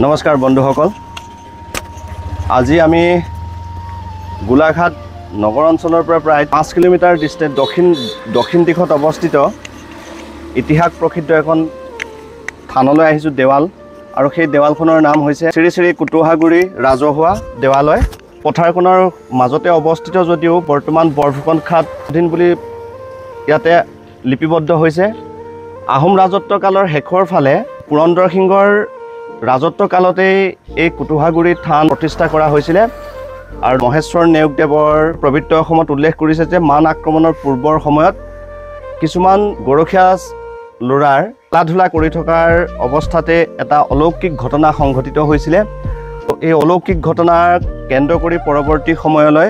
নমস্কাৰ বন্ধুসকল, আজি আমি গোলাঘাট নগৰ অঞ্চলৰ পৰা প্ৰায় 5 কিলোমিটাৰ ডিষ্টেন্স দক্ষিণ দিশত অৱস্থিত ইতিহাস প্ৰসিদ্ধ এখন থানলৈ আহিছোঁ, দেৱাল। আৰু সেই দেৱালখনৰ নাম হৈছে শ্ৰী শ্ৰী কুতুহাগুৰি ৰাজহুৱা দেৱালয়। পথাৰখনৰ মাজতে অৱস্থিত যদিও বৰ্তমান বৰফুকন খাট অধীন বুলি ইয়াতে লিপিবদ্ধ হৈছে। আহোম ৰাজত্বকালৰ শেষৰ ফালে পুৰন্দৰ সিংহৰ ৰাজত্বকালতেই এই কুতুহাগুৰি থান প্ৰতিষ্ঠা কৰা হৈছিলে। আৰু মহেশ্বৰ নেওগদেৱৰ পবিত্ৰ অসমত উল্লেখ কৰিছে যে মান আক্ৰমণৰ পূৰ্বৰ সময়ত কিছুমান গৰখীয়া ল'ৰাৰ খেলা ধূলা কৰি থকাৰ অৱস্থাতে এটা অলৌকিক ঘটনা সংঘটিত হৈছিলে। এই অলৌকিক ঘটনাক কেন্দ্ৰ কৰি পৰৱৰ্তী সময়লৈ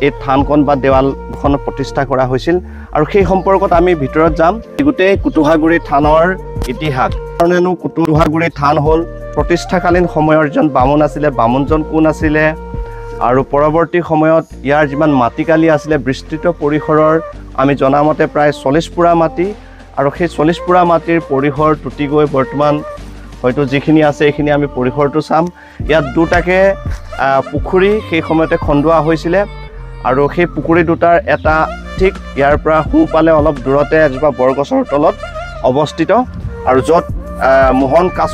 এই থানখন বা দেৱালখন প্ৰতিষ্ঠা কৰা হৈছিল। আৰু সেই সম্পৰ্কত আমি ভিতৰত যাম। গোটেই কুতুহাগুৰি থানৰ ইতিহাস কাৰণেনো কুতুহাগুৰি থান হ'ল, প্ৰতিষ্ঠাকালীন সময়ৰ যিজন বামুণ আছিলে, বামুণজন কোন আছিলে, আৰু পৰৱৰ্তী সময়ত ইয়াৰ যিমান মাটিকালি আছিলে বিস্তৃত পৰিসৰৰ আমি জনামতে প্ৰায় 40 পুৰা মাটি। আৰু সেই 40 পুৰা মাটিৰ পৰিসৰ টুটি গৈ বৰ্তমান হয়তো যিখিনি আছে এইখিনি আমি পৰিসৰটো চাম। ইয়াত দুটাকে পুখুৰী সেই সময়তে খন্দোৱা হৈছিলে। আৰু সেই পুখুৰী দুটাৰ এটা ঠিক ইয়াৰ পৰা সোঁফালে অলপ দূৰতে এজোপা বৰগছৰ তলত অৱস্থিত। আৰু য'ত মোহন কাছ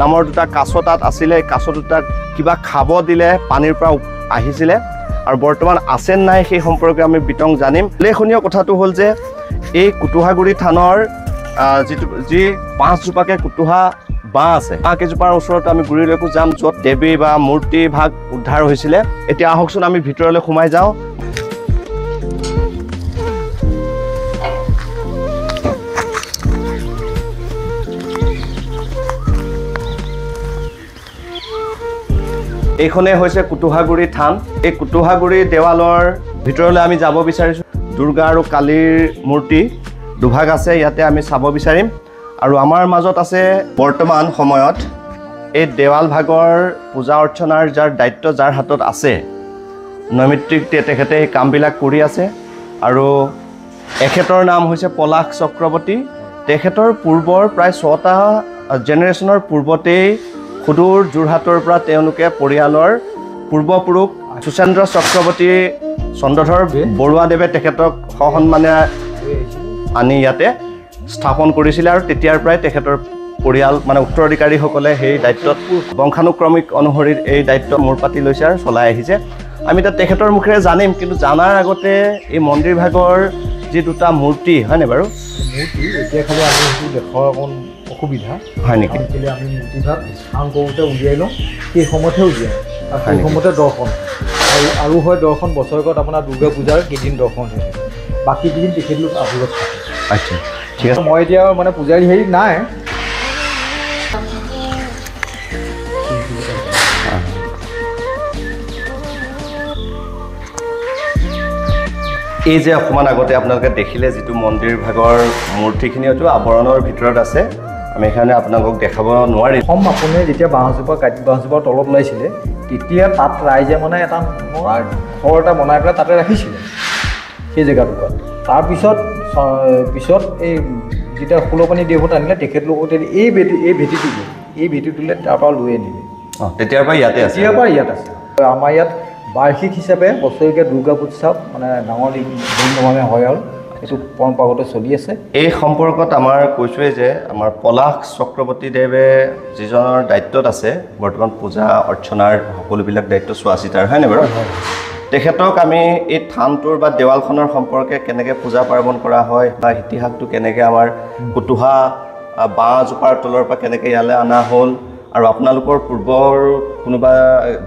নামৰ দুটা কাছ তাত আছিলে, এই কাছ দুটাক কিবা খাব দিলে পানীৰ পৰা আহিছিলে। আৰু বৰ্তমান আছে নাই সেই সম্পৰ্কে আমি বিতং জানিম। উল্লেখনীয় কথাটো হ'ল যে এই কুতুহাগুৰি থানৰ যি 5জোপাকে কুতুহা বাঁহ আছে, বাঁহকেইজোপাৰ ওচৰত আমি গুৰিলৈকো যাম, য'ত দেৱী বা মূৰ্তি ভাগ উদ্ধাৰ হৈছিলে। এতিয়া আহকচোন আমি ভিতৰলৈ সোমাই যাওঁ। এইখনেই হৈছে কুতুহাগুৰি থান। এই কুতুহাগুৰি দেৱালৰ ভিতৰলৈ আমি যাব বিচাৰিছোঁ। দুৰ্গা আৰু কালীৰ মূৰ্তি দুভাগ আছে, ইয়াতে আমি চাব বিচাৰিম। আৰু আমাৰ মাজত আছে বৰ্তমান সময়ত এই দেৱাল ভাগৰ পূজা অৰ্চনাৰ যাৰ দায়িত্ব যাৰ হাতত আছে, নৈমিত্ৰিক তেখেতে এই কামবিলাক কৰি আছে। আৰু এখেতৰ নাম হৈছে পলাশ চক্ৰৱৰ্তী। তেখেতৰ পূৰ্বৰ প্ৰায় 6টা জেনেৰেশ্যনৰ পূৰ্বতেই সুদূৰ যোৰহাটৰ পৰা তেওঁলোকে পৰিয়ালৰ পূৰ্বপুৰুষ সুচেন্দ্ৰ চক্ৰৱৰ্তী চন্দ্ৰধৰ বৰুৱাদেৱে তেখেতক সসন্মানে আনি ইয়াতে স্থাপন কৰিছিলে। আৰু তেতিয়াৰ পৰাই তেখেতৰ পৰিয়াল মানে উত্তৰাধিকাৰীসকলে সেই দায়িত্বত বংশানুক্ৰমিক অনুসৰি এই দায়িত্ব মূৰ পাতি লৈছে আৰু চলাই আহিছে। আমি তাত তেখেতৰ মুখেৰে জানিম, কিন্তু জানাৰ আগতে এই মন্দিৰ ভাগৰ যি দুটা মূৰ্তি হয়নে বাৰু? মূৰ্তি এতিয়া খালি আমি সেইটো দেশৰ অকণ অসুবিধা হয় নেকি? কেলৈ আমি মূৰ্তিভাগ স্থান কৰোঁতে উলিয়াই লওঁ, সেই সময়তহে উলিয়াওঁ। আৰু সেই সময়তে দৰ্শন আৰু হয় দৰ্শন বছৰেকত আপোনাৰ দুৰ্গা পূজাৰ কেইদিন দৰ্শন থাকে, বাকী কেইদিন তেখেতলোক আভিৰত থাকে। আচ্ছা, ঠিক আছে। মই এতিয়া মানে পূজাৰী হেৰি নাই। এই যে অকণমান আগতে আপোনালোকে দেখিলে যিটো মন্দিৰ ভাগৰ মূৰ্তিখিনি হয়তো আৱৰণৰ ভিতৰত আছে, আমি সেইকাৰণে আপোনালোকক দেখাব নোৱাৰিম। প্ৰথম আপুনি যেতিয়া বাঁহজোপা তলত ওলাইছিলে, তেতিয়া তাত ৰাইজে মানে এটা নৰাৰ ঘৰ এটা বনাই পেলাই তাতে ৰাখিছিলে সেই জেগাটুকুৰাত। তাৰপিছত এই যেতিয়া ষোলপানী দেৱত আনিলে তেখেতলোকে এই ভেটিটোলৈ তাৰপৰা লৈ আনিলে। তেতিয়াৰ পৰা ইয়াতে আছে? তেতিয়াৰ পৰা ইয়াত আছে। আমাৰ ইয়াত বাৰ্ষিক হিচাপে বছৰেকীয়া দুৰ্গা উৎসৱ মানে ডাঙৰ ধুমধামেৰে হয় আৰু এইটো পৰম্পৰাগত চলি আছে। এই সম্পৰ্কত আমাৰ কৈছোঁৱেই যে আমাৰ পলাশ চক্ৰৱৰ্তীদেৱে যিজনৰ দায়িত্বত আছে বৰ্তমান পূজা অৰ্চনাৰ সকলোবিলাক দায়িত্ব চোৱা চিতাৰ, হয়নে বাৰু? তেখেতক আমি এই থানটোৰ বা দেৱালখনৰ সম্পৰ্কে কেনেকৈ পূজা পাৰ্বণ কৰা হয় বা ইতিহাসটো কেনেকৈ আমাৰ কুতুহা বাঁহজোপাৰ তলৰ পৰা কেনেকৈ ইয়ালৈ অনা হ'ল, আৰু আপোনালোকৰ পূৰ্বৰ কোনোবা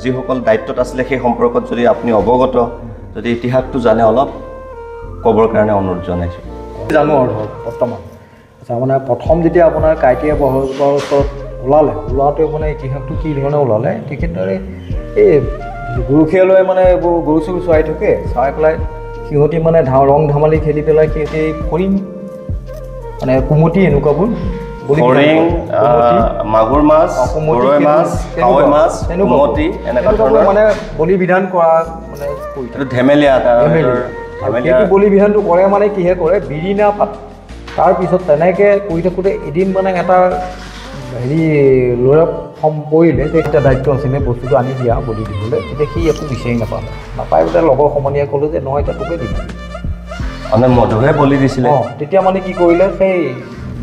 যিসকল দায়িত্বত আছিলে সেই সম্পৰ্কত যদি আপুনি অৱগত, যদি ইতিহাসটো জানে অলপ ক'বৰ কাৰণে অনুৰোধ জনাইছোঁ। জানো আৰু ধৰক বৰ্তমান আচ্ছা, মানে প্ৰথম যেতিয়া আপোনাৰ কাইটীয়া বহলগড়ৰ ওচৰত ওলাওঁতে মানে ইতিহাসটো কি ধৰণে ওলালে, তেখেতৰে এই গৰখীয়ালৈ মানে এইবোৰ গৰু চৰু চৰাই থাকে, চাই পেলাই সিহঁতি মানে ৰং ধেমালি খেলি পেলাই সিহঁতি ফৰিং মানে কুমতি এনেকুৱাবোৰ ফৰিং, মাগুৰ মাছ, গৰৈ মাছ, কাৱৈ মাছ, কুমতি এনেকুৱা মানে বলি বিধান কৰা মানে ধেমেলীয়া সেইটো বলি বিধানটো কৰে মানে কিহে কৰে, বিৰিণা পাত। তাৰপিছত তেনেকৈ কৰি থাকোঁতে এদিন মানে এটা হেৰি ল'ৰা পৰিলে তেতিয়া দায়িত্ব আছিলে বস্তুটো আনি দিয়া বলি দিবলৈ, তেতিয়া সি একো বিচাৰি নাপালে, নাপাই পেলাই লগৰ সমনীয়াই ক'লোঁ যে নহয় এতিয়া তোকে দিম। মানে মধুহে বলি দিছিলে। তেতিয়া মানে কি কৰিলে, সেই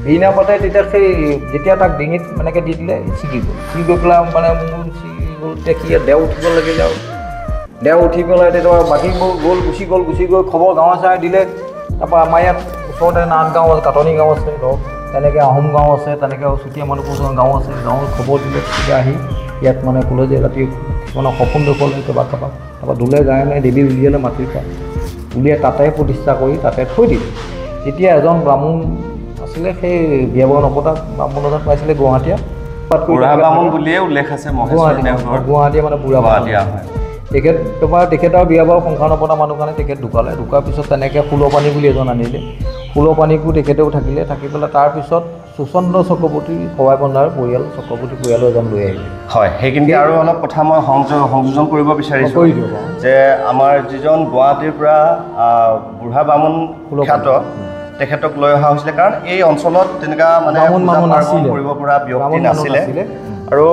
বিনা পাতে তেতিয়া সেই যেতিয়া তাক ডিঙিত এনেকৈ দি দিলে ছিগি গৈ পেলাই মানে মোৰ ছিগি গ'ল। তেতিয়া সি দেও উঠিব লাগিলে আৰু দেও উঠি পেলাই তেতিয়া বাকীবোৰ গুচি গৈ খবৰ গাঁৱে চাৱে দিলে। তাৰপৰা আমাৰ ইয়াত ওচৰতে নাট গাঁও আছে, কাটনি গাঁও আছে, ধৰক তেনেকৈ আহোম গাঁও আছে, তেনেকৈ চুতীয়া মানুহ গাঁও আছে, গাঁৱত খবৰ দিলে। তেতিয়া আহি ইয়াত মানে ক'লে যে ৰাতি কিছুমানৰ সপোন দেখুৱালে কাৰোবাক তাৰপৰা দোলে গায়ে নাই দেৱী উলিয়ালে মাটিৰ পৰা, উলিয়াই তাতে প্ৰতিষ্ঠা কৰি তাতে থৈ দিলে। তেতিয়া এজন ব্ৰাহ্মণ আছিলে, সেই বিয়া বাৰু নপতা ব্ৰাহ্মণ এজন পাইছিলে গুৱাহাটীয়া, বুঢ়া বামুণ বুলিয়ে উল্লেখ আছে গুৱাহাটীয়া মানে বুঢ়া বামুণ। তেখেত আৰু বিয়া বাৰু সংসাৰ নপতা মানুহ কাৰণে তেখেত ঢুকালে। ঢুকাৰ পিছত তেনেকৈ ফুলপানী বুলি এজন আনিলে, ফুলপানীকো তেখেতেও থাকিলে। থাকি পেলাই তাৰপিছত সুচন্দ্ৰ চক্ৰৱৰ্তী সৱাই বন্ধাৰ পৰিয়াল, চক্ৰৱৰ্তী পৰিয়ালৰ এজন লৈ আহিলে। হয়, সেইখিনি আৰু অলপ কথা মই সংযোজন কৰিব বিচাৰিছোঁ যে আমাৰ যিজন গুৱাহাটীৰ পৰা বুঢ়া বামুণ খ্যাত, তেখেতক লৈ অহা হৈছিলে কাৰণ এই অঞ্চলত তেনেকুৱা মানে কৰিব পৰা ব্যক্তি নাছিলে। আৰু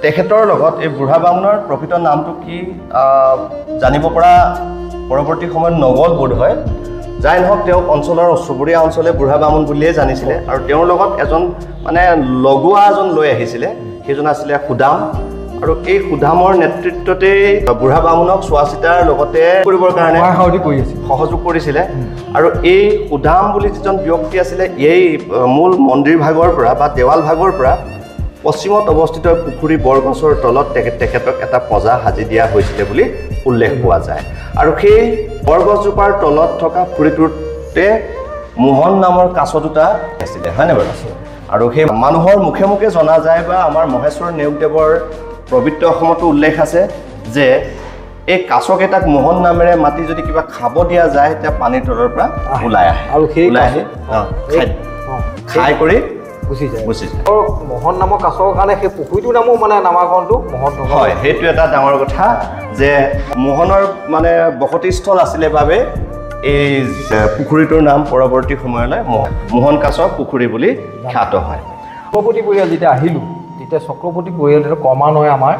তেখেতৰ লগত এই বুঢ়া বামুণৰ প্ৰকৃত নামটো কি জানিব পৰা পৰৱৰ্তী সময়ত নগল বোধ হয়। যাই নহওক তেওঁক অঞ্চলৰ চুবুৰীয়া অঞ্চলে বুঢ়া বামুণ বুলিয়ে জানিছিলে। আৰু তেওঁৰ লগত এজন মানে লগুৱা এজন লৈ আহিছিলে, সেইজন আছিলে সুদাম। আৰু এই সুদামৰ নেতৃত্বতেই বুঢ়া বামুণক চোৱা চিতাৰ লগতে কৰিবৰ কাৰণে সহযোগ কৰিছিলে। আৰু এই সুদাম বুলি যিজন ব্যক্তি আছিলে, এই মূল মন্দিৰ ভাগৰ পৰা বা দেৱাল ভাগৰ পৰা পশ্চিমত অৱস্থিত পুখুৰী বৰগছৰ তলত তেখেতক এটা পজা সাজি দিয়া হৈছিলে বুলি উল্লেখ পোৱা যায়। আৰু সেই বৰগছজোপাৰ তলত থকা পুখুৰীটোতে মোহন নামৰ কাছ দুটা আছিলে, হয়নে বাৰু? আৰু সেই মানুহৰ মুখে মুখে জনা যায় বা আমাৰ মহেশ্বৰ নেওগদেৱৰ পবিত্ৰ অসমতো উল্লেখ আছে যে এই কাছকেইটাক মোহন নামেৰে মাতি যদি কিবা খাব দিয়া যায়, তেতিয়া পানীৰ তলৰ পৰা ওলাই আহে আৰু সেই খাই কৰি গুচি যায়। মোহন নামৰ কাছৰ কাৰণে সেই পুখুৰীটোৰ নামো মানে নামাকৰণটো মোহন। হয়, সেইটো এটা ডাঙৰ কথা যে মোহনৰ মানে বসতিস্থল আছিলে বাবে এই পুখুৰীটোৰ নাম পৰৱৰ্তী সময়লৈ মোহন কাছ পুখুৰী বুলি খ্যাত হয়। চক্ৰৱৰ্তী পৰিয়াল যেতিয়া আহিলোঁ, তেতিয়া চক্ৰৱৰ্তী পৰিয়ালটো ক্ৰমান্বয়ে আমাৰ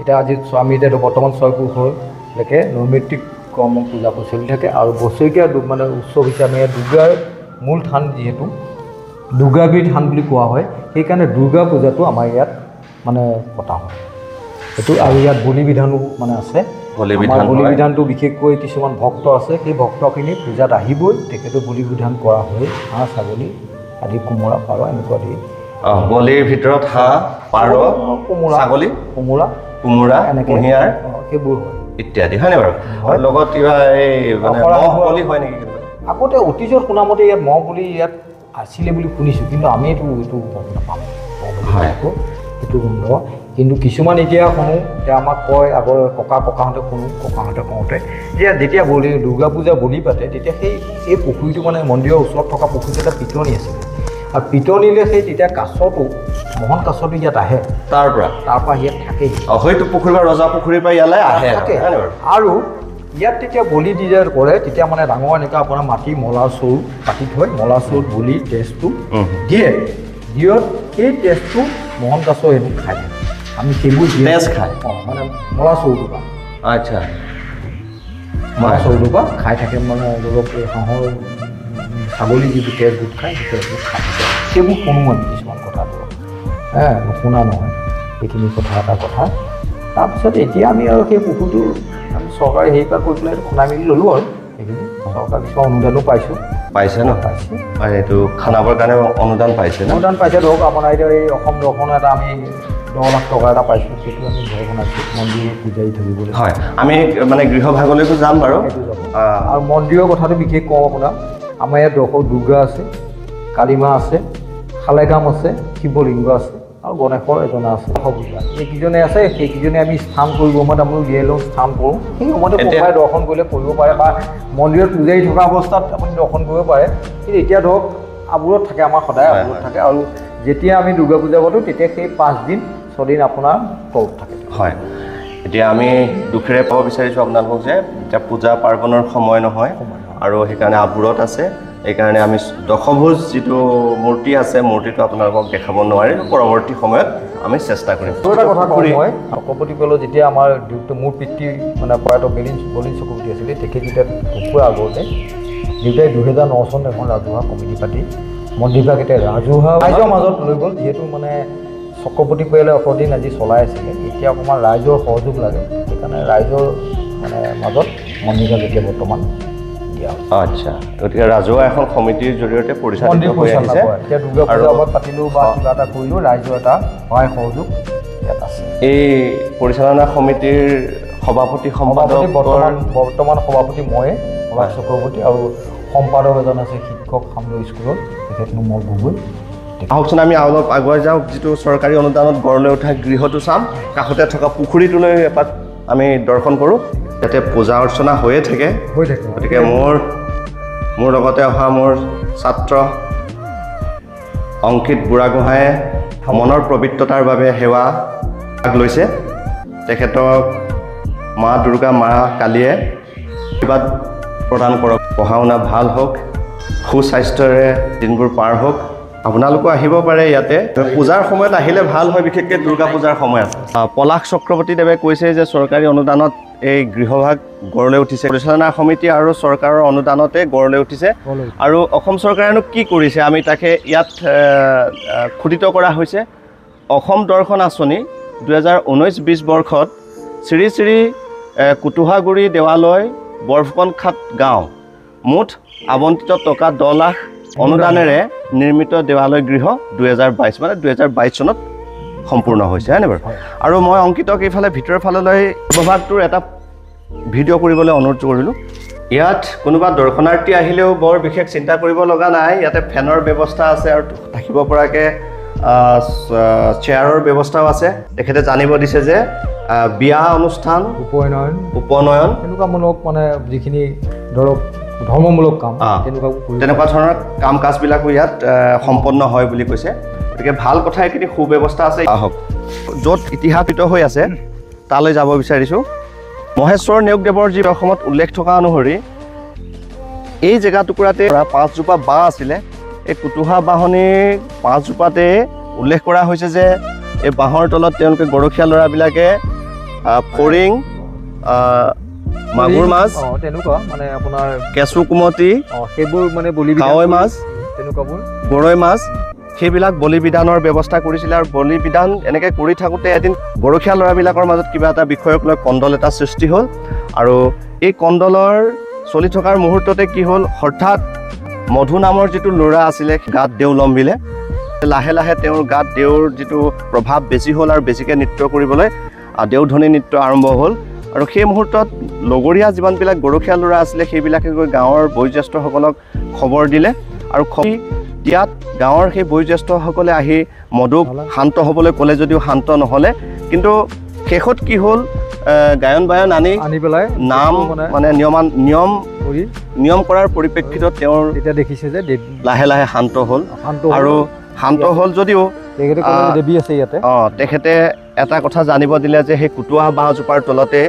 এতিয়া আজি আমি এতিয়া বৰ্তমান 6 পুৰুষলৈকে নৈমিত্তিক কৰ্ম পূজাবোৰ চলি থাকে। আৰু বছৰেকীয়া মানে উৎসৱ হিচাপে দুৰ্গাৰ মূল থান, যিহেতু দুৰ্গাবীৰ থান বুলি কোৱা হয়, সেইকাৰণে দুৰ্গা পূজাটো আমাৰ ইয়াত মানে পতা হয় সেইটো। আৰু ইয়াত বলি বিধানো মানে আছে। বলি বিধানটো বিশেষকৈ কিছুমান ভক্ত আছে, সেই ভক্তখিনি পূজাত আহিবই, তেখেতো বলি বিধান কৰা হয়। হাঁহ, ছাগলী আদি, কোমোৰা, পাৰ এনেকুৱা দি বলিৰ ভিতৰত হাঁহ, পাৰ, কোমোৰা, ছাগলী, কোমোৰা, কুঁহিয়াৰ সেইবোৰ হয় ইত্যাদি, হয়নে বাৰু? লগত কিবা এই বলি হয় নেকি? আগতে অতীজত শুনামতে ইয়াত মহ বুলি ইয়াত আছিলে বুলি শুনিছোঁ, কিন্তু আমি এইটো গম নাপাওঁ। সেইটো গম নাপাওঁ। কিন্তু কিছুমান এতিয়া শুনো যে আমাক কয়, আগৰ ককাহঁতে শুনো, ককাহঁতে কওঁতে যে যেতিয়া দুৰ্গা পূজা বলি পাতে, তেতিয়া সেই পুখুৰীটো মানে মন্দিৰৰ ওচৰত থকা পুখুৰীটো এটা পিটনি আছিলে। আৰু পিটনিলে সেই তেতিয়া কাছটো, মোহন কাছটো ইয়াত আহে, তাৰ পৰা ইয়াত থাকেই। হয়তো পুখুৰী বা ৰজা পুখুৰীৰ পৰা ইয়ালৈ আহে থাকে। আৰু ইয়াত তেতিয়া বলি দি কৰে, তেতিয়া মানে ডাঙৰ এনেকুৱা আপোনাৰ মাটি মলা চৰু পাতি থয়, মলা চৰুত বলি তেজটো দিয়ে, সেই তেজটো মোহন কাছ সেইটো খাই থাকে। আমি সেইবোৰ তেজ খাই মানে মলা চৰুটোৰ পৰা, আচ্ছা, মলা চৰুটোৰ পৰা খাই থাকে। মানে ধৰক এই হাঁহৰ, ছাগলী যিবোৰ তেজ গোট খায়, সেই তেজবোৰ খাই থাকে। সেইবোৰ শুনো আমি কিছুমান কথা, ধৰক নুশুনা নহয়, সেইখিনি এটা কথা। তাৰপিছত এতিয়া আমি আৰু সেই পুখুৰীটো আমি চৰকাৰে হেৰি পৰা কৰি পেলাই খন্দাই মেলি ল'লোঁ আৰু সেইখিনি চৰকাৰ কিছুমান অনুদানো পাইছে ন? পাইছে। এইটো খানাবৰ কাৰণে অনুদান পাইছে, ধৰক আপোনাৰ এতিয়া এই অসম দৰ্শন এটা আমি 10 লাখ টকা এটা পাইছোঁ, সেইটো আমি ঘৰ বনাইছোঁ মন্দিৰ পূজাৰী থাকিবলৈ। হয়, আমি মানে গৃহভাগলৈকো যাম বাৰু। আৰু মন্দিৰৰ কথাটো বিশেষ কওঁ আপোনাক, আমাৰ ইয়াত দুৰ্গা আছে, কালীমা আছে, শালেগাম আছে, শিৱলিংগ আছে, আৰু গণেশৰ এজনা আছে। এইকেইজনে আছে, সেইকেইজনে আমি স্থান কৰিব সময়ত আমি উলিয়াই লওঁ, স্থান কৰোঁ। সেই সময়তে পূজাই দৰ্শন কৰিলে কৰিব পাৰে, বা মন্দিৰত পূজাৰী থকা অৱস্থাত আপুনি দৰ্শন কৰিব পাৰে। কিন্তু এতিয়া ধৰক আবোৰত থাকে, আমাৰ সদায় আবোৰত থাকে। আৰু যেতিয়া আমি দুৰ্গা পূজা পাতোঁ, তেতিয়া সেই 5 দিন 6 দিন আপোনাৰ তলত থাকে। হয়, এতিয়া আমি দুখেৰে পাব বিচাৰিছোঁ আপোনালোকক যে এতিয়া পূজা পাৰ্বণৰ সময় নহয়, আৰু সেইকাৰণে আবোৰত আছে। এইকাৰণে আমি দশভুজ যিটো মূৰ্তি আছে মূৰ্তিটো আপোনালোকক দেখাব নোৱাৰিম পৰৱৰ্তী সময়ত আমি চেষ্টা কৰিম এটা কথা কওঁ মই চক্ৰৱৰ্তী পৰিয়ালৰ যেতিয়া আমাৰ মোৰ পিতৃ মানে প্ৰয়াত বলিন চক্ৰৱৰ্তী আছিলে তেখেত যেতিয়া ঢুকুৱাৰ আগতে দেউতাই 2009 চনত এখন ৰাজহুৱা কমিটি পাতি মন্দিৰভাগ এতিয়া ৰাজহুৱা ৰাইজৰ মাজত লৈ গ'ল যিহেতু মানে চক্ৰৱৰ্তী পৰিয়ালে অতদিন আজি চলাই আছিলে এতিয়া অকণমান ৰাইজৰ সহযোগ লাগে সেইকাৰণে ৰাইজৰ মানে মাজত মন্দিৰভাগ এতিয়া বৰ্তমান দিয়া আচ্ছা গতিকে ৰাজহুৱা এখন সমিতিৰ জৰিয়তে পৰিচালিত হৈ আহিছে এতিয়া দুৰ্গা পূজা আগত পাতিলোঁ বা কিবা এটা কৰিলোঁ ৰাইজৰ এটা সহায় সহযোগ ইয়াত আছে এই পৰিচালনা সমিতিৰ সভাপতি সম্পাদক বৰ্তমান সভাপতি ময়ে পলাশ চক্ৰৱৰ্তী আৰু সম্পাদক এজন আছে শিক্ষক সামগ্ৰী স্কুলত তেখেত নুমল গগৈ আহকচোন আমি অলপ আগুৱাই যাওঁ যিটো চৰকাৰী অনুদানত গঢ় লৈ উঠা গৃহটো চাম কাষতে থকা পুখুৰীটোলৈ এপাক আমি দৰ্শন কৰোঁ যাতে পূজা অৰ্চনা হৈয়ে থাকে গতিকে মোৰ লগতে অহা মোৰ ছাত্ৰ অংকিত বুঢ়াগোহাঁয়ে মনৰ পবিত্ৰতাৰ বাবে সেৱা ভাগ লৈছে তেখেতক মা দুৰ্গা মা কালীয়ে আশীৰ্বাদ প্ৰদান কৰক পঢ়া শুনা ভাল হওক সুস্বাস্থ্যৰে দিনবোৰ পাৰ হওক আপোনালোকো আহিব পাৰে ইয়াতে পূজাৰ সময়ত আহিলে ভাল হয় বিশেষকৈ দুৰ্গা পূজাৰ সময়ত পলাশ চক্ৰৱৰ্তীদেৱে কৈছে যে চৰকাৰী অনুদানত এই গৃহভাগ গঢ় লৈ উঠিছে পৰিচালনা সমিতি আৰু চৰকাৰৰ অনুদানতে গঢ় লৈ উঠিছে আৰু অসম চৰকাৰেনো কি কৰিছে আমি তাকে ইয়াত খোদিত কৰা হৈছে অসম দৰ্শন আঁচনি 2019-20 বৰ্ষত শ্ৰী শ্ৰী কুটুহাগুৰি দেৱালয় বৰফুকনখাট গাঁও মুঠ আবণ্টিত টকা 10 লাখ অনুদানেৰে নিৰ্মিত দেৱালয় গৃহ 2022 মানে 2022 চনত সম্পূৰ্ণ হৈছে হয়নে বাৰু আৰু মই অংকিতক এইফালে ভিতৰৰ ফাললৈ বিভাগটোৰ এটা ভিডিঅ' কৰিবলৈ অনুৰোধ কৰিলোঁ ইয়াত কোনোবা দৰ্শনাৰ্থী আহিলেও বৰ বিশেষ চিন্তা কৰিব লগা নাই ইয়াতে ফেনৰ ব্যৱস্থা আছে আৰু থাকিব পৰাকৈ চেয়াৰৰ ব্যৱস্থাও আছে তেখেতে জানিব দিছে যে বিয়া অনুষ্ঠান উপনয়ন তেনেকুৱামূলক মানে যিখিনি ধৰক ধৰ্মমূলক কাম তেনেকুৱা ধৰণৰ কাম কাজবিলাকো ইয়াত সম্পন্ন হয় বুলি কৈছে গতিকে ভাল কথা এইখিনি সুব্যৱস্থা আছে আহক য'ত ইতিহাসিত হৈ আছে তালৈ যাব বিচাৰিছোঁ মহেশ্বৰ নেওগদেৱৰ যি অসমত উল্লেখ থকা অনুসৰি এই জেগা টুকুৰাতে 5 জোপা বাঁহ আছিলে এই কুটুহা বাঁহনি 5 জোপাতে উল্লেখ কৰা হৈছে যে এই বাঁহৰ তলত তেওঁলোকে গৰখীয়া ল'ৰাবিলাকে ফৰিং মাগুৰ মাছ তেনেকুৱা মানে আপোনাৰ কেঁচু কুমতি সেইবোৰ মানে কাৱৈ মাছ তেনেকুৱাবোৰ গৰৈ মাছ সেইবিলাক বলি বিধানৰ ব্যৱস্থা কৰিছিলে আৰু বলি বিধান এনেকৈ কৰি থাকোঁতে এদিন গৰখীয়া ল'ৰাবিলাকৰ মাজত কিবা এটা বিষয়ক লৈ কণ্ডল এটা সৃষ্টি হ'ল আৰু এই কণ্ডলৰ চলি থকাৰ মুহূৰ্ততে কি হ'ল হঠাৎ মধু নামৰ যিটো ল'ৰা আছিলে গাত দেও লম্বিলে লাহে লাহে তেওঁৰ গাত দেউৰ যিটো প্ৰভাৱ বেছি হ'ল আৰু বেছিকৈ নৃত্য কৰিবলৈ দেওধনী নৃত্য আৰম্ভ হ'ল আৰু সেই মুহূৰ্তত লগৰীয়া যিমানবিলাক গৰখীয়া ল'ৰা আছিলে সেইবিলাকে গৈ গাঁৱৰ বয়োজ্যেষ্ঠসকলক খবৰ দিলে আৰু ইয়াত গাঁৱৰ সেই বয়োজ্যেষ্ঠসকলে আহি মধুক শান্ত হ'বলৈ ক'লে যদিও শান্ত নহ'লে কিন্তু শেষত কি হ'ল গায়ন বায়ন আনি পেলাই নাম মানে নিয়ম কৰাৰ পৰিপ্ৰেক্ষিতত তেওঁৰ এতিয়া দেখিছে যে লাহে লাহে শান্ত হ'ল আৰু শান্ত হ'ল যদিও দেৱী আছে ইয়াতে তেখেতে এটা কথা জানিব দিলে যে সেই কুটুৱা বাঁহজোপাৰ তলতে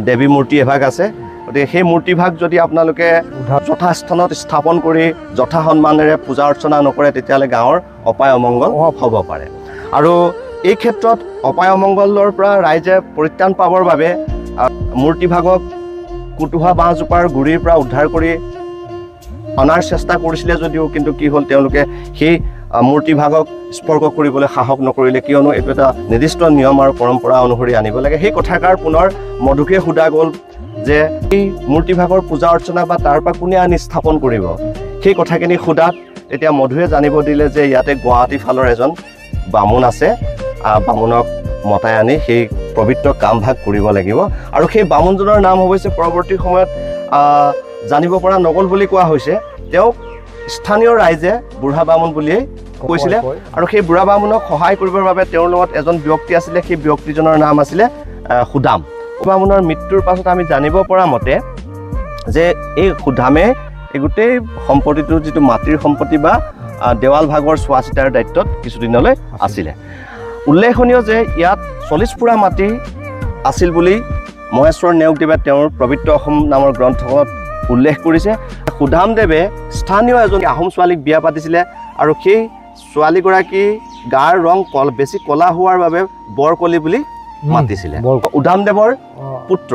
দেৱী মূৰ্তি এভাগ আছে গতিকে সেই মূৰ্তিভাগ যদি আপোনালোকে যথাস্থানত স্থাপন কৰি যথা সন্মানেৰে পূজা অৰ্চনা নকৰে তেতিয়াহ'লে গাঁৱৰ অপায় অমংগল হ'ব পাৰে আৰু এই ক্ষেত্ৰত অপায় অমংগলৰ পৰা ৰাইজে পৰিত্ৰাণ পাবৰ বাবে মূৰ্তিভাগক কুটুহা বাঁহজোপাৰ গুৰিৰ পৰা উদ্ধাৰ কৰি অনাৰ চেষ্টা কৰিছিলে যদিও কিন্তু কি হ'ল তেওঁলোকে সেই মূৰ্তিভাগক স্পৰ্শ কৰিবলৈ সাহস নকৰিলে কিয়নো এইটো এটা নিৰ্দিষ্ট নিয়ম আৰু পৰম্পৰা অনুসৰি আনিব লাগে সেই কথাষাৰ পুনৰ মধুকে সোধা গ'ল যে এই মূৰ্তিভাগৰ পূজা অৰ্চনা বা তাৰ পৰা কোনে আনি স্থাপন কৰিব সেই কথাখিনি সোধাত তেতিয়া মধুৱে জানিব দিলে যে ইয়াতে গুৱাহাটী ফালৰ এজন বামুণ আছে বামুণক মতাই আনি সেই পবিত্ৰ কামভাগ কৰিব লাগিব আৰু সেই বামুণজনৰ নাম হৈছে পৰৱৰ্তী সময়ত জানিব পৰা নগ'ল বুলি কোৱা হৈছে তেওঁক স্থানীয় ৰাইজে বুঢ়া বামুণ বুলিয়েই কৈছিলে আৰু সেই বুঢ়া বামুণক সহায় কৰিবৰ বাবে তেওঁৰ লগত এজন ব্যক্তি আছিলে সেই ব্যক্তিজনৰ নাম আছিলে সুদাম বামুণৰ মৃত্যুৰ পাছত আমি জানিব পৰা মতে যে এই সুদামে এই গোটেই সম্পত্তিটো যিটো মাটিৰ সম্পত্তি বা দেৱাল ভাগৰ চোৱা চিতাৰ দায়িত্বত কিছুদিনলৈ আছিলে উল্লেখনীয় যে ইয়াত 40 পুৰা মাটি আছিল বুলি মহেশ্বৰ নেওগদেৱে তেওঁৰ পবিত্ৰ অসম নামৰ গ্ৰন্থখনত উল্লেখ কৰিছে সুদামদেৱে স্থানীয় এজন আহোম ছোৱালীক বিয়া পাতিছিলে আৰু সেই ছোৱালীগৰাকী গাৰ ৰং বেছি কলা হোৱাৰ বাবে বৰকলি বুলি মাতিছিলে উদামদেৱৰ পুত্ৰ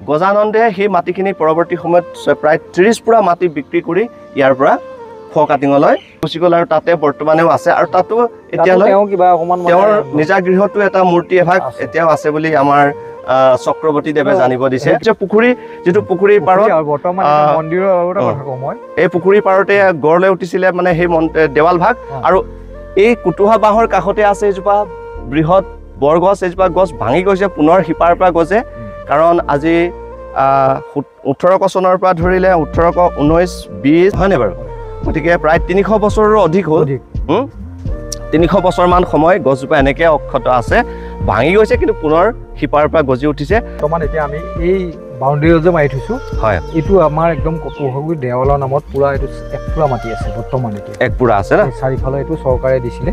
গজানন্দে সেই মাটিখিনি পৰৱৰ্তী সময়ত প্ৰায় 30 পুৰা মাটি বিক্ৰী কৰি ইয়াৰ পৰা ফকাটিঙলৈ গুচি গ'ল আৰু তাতে বৰ্তমানেও আছে আৰু তাতো এতিয়ালৈ তেওঁৰ নিজা গৃহতো এটা মূৰ্তি এভাগ এতিয়াও আছে বুলি আমাৰ চক্ৰৱৰ্তী দেৱে জানিব দিছে যে পুখুৰী যেটো পুখুৰীৰ পাৰত বৰ্তমান মন্দিৰৰ আৰু কথা কম মই এই পুখুৰীৰ পাৰতে গড়লৈ উঠিছিলে মানে সেই দেৱাল ভাগ আৰু এই কুতুহা বাঁহৰ কাষতে আছে এজোপা বৃহৎ বৰগছ এজোপা গছ ভাঙি গৈছে পুনৰ শিপাৰ পৰা গছে কাৰণ আজি 1800 চনৰ পৰা ধৰিলে 1800 19 20 হয়নে বাৰু গতিকে প্ৰায় 300 বছৰৰো অধিক হ'ল 300 বছৰমান সময় গছজোপা এনেকৈ অক্ষত আছে ভাঙি গৈছে কিন্তু পুনৰ শিপাৰ পৰা গজি উঠিছে বৰ্তমান এতিয়া আমি এই বাউণ্ডাৰী যে মাৰি থৈছো হয় এইটো আমাৰ একদম কপুহগুৰি দেৱালৰ নামত পুৰা এইটো এক পুৰা মাটি আছে বৰ্তমান এতিয়া এক পুৰা আছে না চাৰিফালে এইটো চৰকাৰে দিছিলে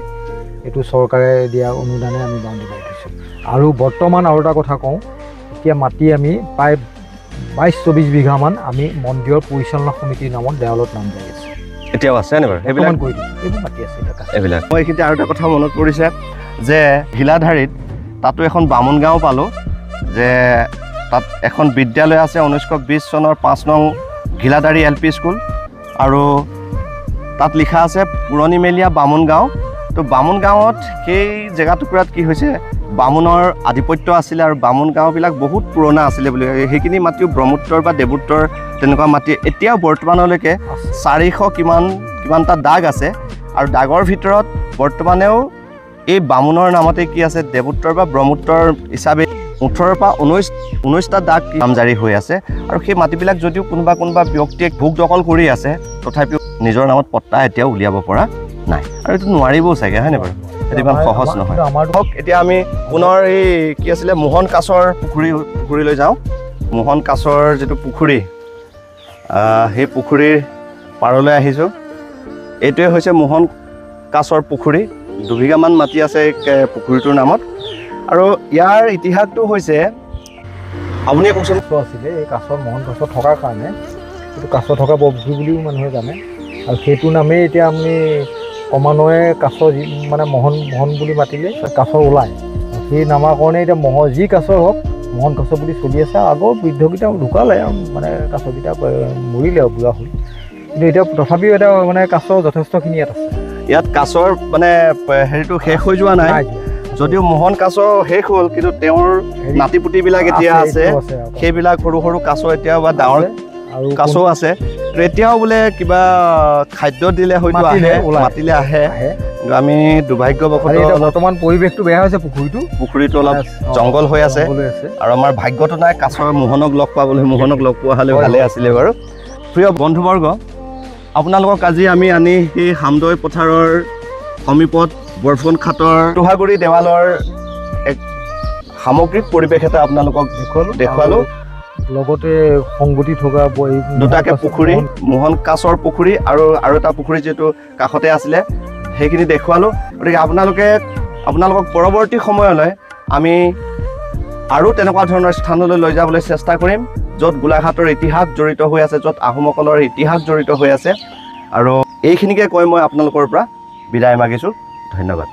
এইটো চৰকাৰে দিয়া অনুদানে আমি বাউণ্ডাৰী মাৰি থৈছো আৰু বৰ্তমান আৰু এটা কথা কওঁ এতিয়া মাটি আমি প্ৰায় 22-24 বিঘামান আমি মন্দিৰৰ পৰিচালনা সমিতিৰ নামত দেৱালত নাম দি আছো এতিয়াও আছে নে বাৰু সেইবিলাক কৈ দিম এইবোৰ মাটি আছে এইবিলাক মই এইখিনিতে আৰু এটা কথা মনত পৰিছে যে হিলাধাৰীত তাতো এখন বামুণ গাঁও পালোঁ যে তাত এখন বিদ্যালয় আছে 1920 চনৰ 5 নং ঘিলাধাৰী LP স্কুল আৰু তাত লিখা আছে পুৰণি মেলীয়া বামুণ গাঁও তো বামুণ গাঁৱত সেই জেগা টুকুৰাত কি হৈছে বামুণৰ আধিপত্য আছিলে আৰু বামুণ গাঁওবিলাক বহুত পুৰণা আছিলে বুলি সেইখিনি মাটিও ব্ৰহ্মপুত্ৰৰ বা দেৱোত্তৰ তেনেকুৱা মাটি এতিয়াও বৰ্তমানলৈকে 400 কিমানটা দাগ আছে আৰু দাগৰ ভিতৰত বৰ্তমানেও এই বামুণৰ নামতে কি আছে দেৱোত্তৰ বা ব্ৰহ্মপুত্ৰৰ হিচাপে 18 পৰা 19টা দাগ নামজাৰি হৈ আছে আৰু সেই মাটিবিলাক যদিও কোনোবা ব্যক্তিয়ে ভোগ দখল কৰি আছে তথাপিও নিজৰ নামত পট্টা এতিয়াও উলিয়াব পৰা নাই আৰু এইটো নোৱাৰিবও চাগে হয়নে বাৰু সেইটো ইমান সহজ নহয় এতিয়া আমি পুনৰ এই কি আছিলে মোহন কাছৰ পুখুৰীলৈ যাওঁ মোহন কাছৰ যিটো পুখুৰী সেই পুখুৰীৰ পাৰলৈ আহিছোঁ এইটোৱে হৈছে মোহন কাছৰ পুখুৰী 2 বিঘামান মাটি আছে পুখুৰীটোৰ নামত আৰু ইয়াৰ ইতিহাসটো হৈছে আপুনি কওকচোন আছিলে এই কাছৰ মোহন কাছ থকাৰ কাৰণে এইটো কাছ থকা বৰপুখুৰী বুলিও মানুহে জানে আৰু সেইটো নামেই এতিয়া আমি ক্ৰমান্বয়ে কাছ মানে মোহন বুলি মাতিলে কাছ ওলায় সেই নামাকৰণে এতিয়া যি কাছৰ হওক মোহন কাছ বুলি চলি আছে আগৰ বৃদ্ধকেইটা ঢুকালে মানে কাছকেইটা মৰিলে আৰু বুঢ়া হ'ল কিন্তু এতিয়া তথাপিও এটা মানে কাছ যথেষ্টখিনি ইয়াত আছে ইয়াত কাছৰ মানে হেৰিটো শেষ হৈ যোৱা নাই যদিও মোহন কাছ শেষ হ'ল কিন্তু তেওঁৰ নাতি পুতিবিলাক এতিয়া আছে সেইবিলাক সৰু সৰু কাছ এতিয়াও বা ডাঙৰ কাছও আছে এতিয়াও বোলে কিবা খাদ্য দিলে হয়তো মাতিলে আহে আমি দুৰ্ভাগ্যবশতঃ বৰ্তমান পৰিৱেশটো বেয়া হৈছে পুখুৰীটো অলপ জংঘল হৈ আছে আৰু আমাৰ ভাগ্যটো নাই কাছৰ মোহনক লগ পাবলৈ মোহনক লগ পোৱা হ'লে ভালে আছিলে বাৰু প্ৰিয় বন্ধুবৰ্গ আপোনালোকক আজি আমি আনি সেই হামদৈ পথাৰৰ সমীপত বৰফুন খাটৰ টুহাগুৰি দেৱালৰ এক সামগ্ৰিক পৰিৱেশ এটা আপোনালোকক দেখুৱালোঁ লগতে সংগতি থকা দুটাকে পুখুৰী মোহন কাছৰ পুখুৰী আৰু এটা পুখুৰী যিটো কাষতে আছিলে সেইখিনি দেখুৱালোঁ গতিকে আপোনালোকক পৰৱৰ্তী সময়লৈ আমি আৰু তেনেকুৱা ধৰণৰ স্থানলৈ লৈ যাবলৈ চেষ্টা কৰিম য'ত গোলাঘাটৰ ইতিহাস জড়িত হৈ আছে য'ত আহোমসকলৰ ইতিহাস জড়িত হৈ আছে আৰু এইখিনিকে কৈ মই আপোনালোকৰ পৰা বিদায় মাগিছোঁ ধন্যবাদ